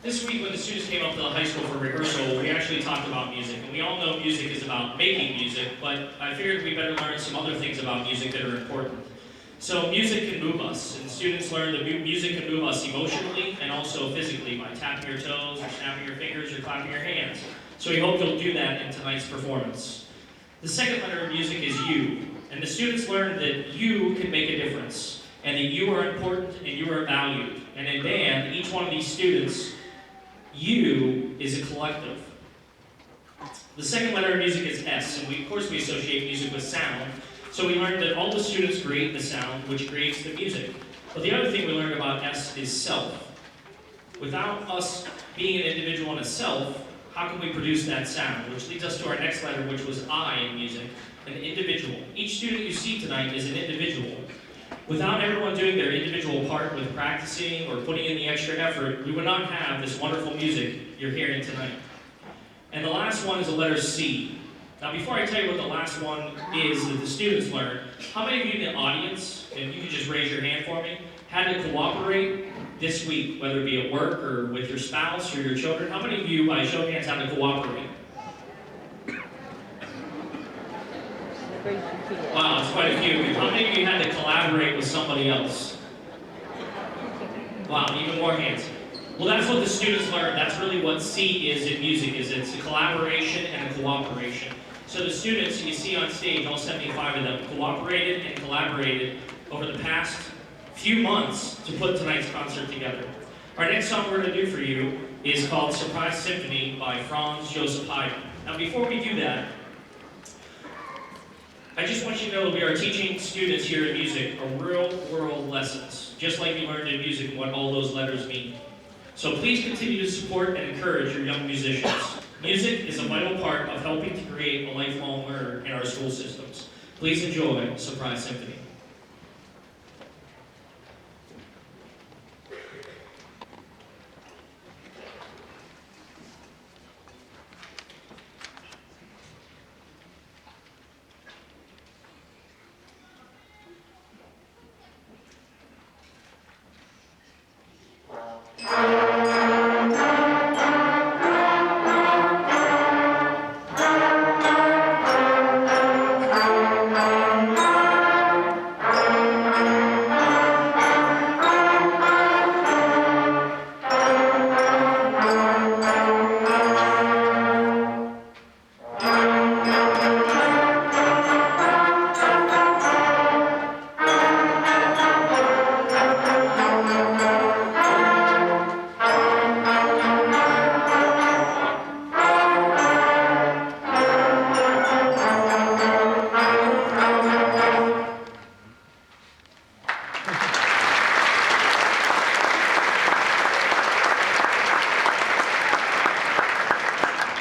This week when the students came up to the high school for rehearsal, we actually talked about music. And we all know music is about making music, but I figured we better learn some other things about music that are important. So music can move us, and students learn that music can move us emotionally and also physically by tapping your toes, or snapping your fingers, or clapping your hands. So we hope you'll do that in tonight's performance. The second letter of music is U, and the students learn that you can make a difference, and that you are important and you are valued. And in band, each one of these students, you is a collective. The second letter of music is S, and of course we associate music with sound. So we learned that all the students create the sound, which creates the music. But the other thing we learned about S is self. Without us being an individual and a self, how can we produce that sound? Which leads us to our next letter, which was I in music, an individual. Each student you see tonight is an individual. Without everyone doing their individual part with practicing or putting in the extra effort, we would not have this wonderful music you're hearing tonight. And the last one is the letter C. Now before I tell you what the last one is that the students learned, how many of you in the audience, and you can just raise your hand for me, had to cooperate this week, whether it be at work or with your spouse or your children? How many of you, by show of hands, had to cooperate? Wow, it's quite a few. How many of you had to collaborate with somebody else? Wow, even more hands. Well, that's what the students learned. That's really what C is in music, is it's a collaboration and a cooperation. So the students you see on stage, all 75 of them, cooperated and collaborated over the past few months to put tonight's concert together. Our next song we're going to do for you is called Surprise Symphony by Franz Joseph Haydn. Now before we do that, I just want you to know that we are teaching students here in music a real-world lessons, just like you learned in music what all those letters mean. So please continue to support and encourage your young musicians. Music is a vital part of helping to create a lifelong learner in our school systems. Please enjoy Surprise Symphony.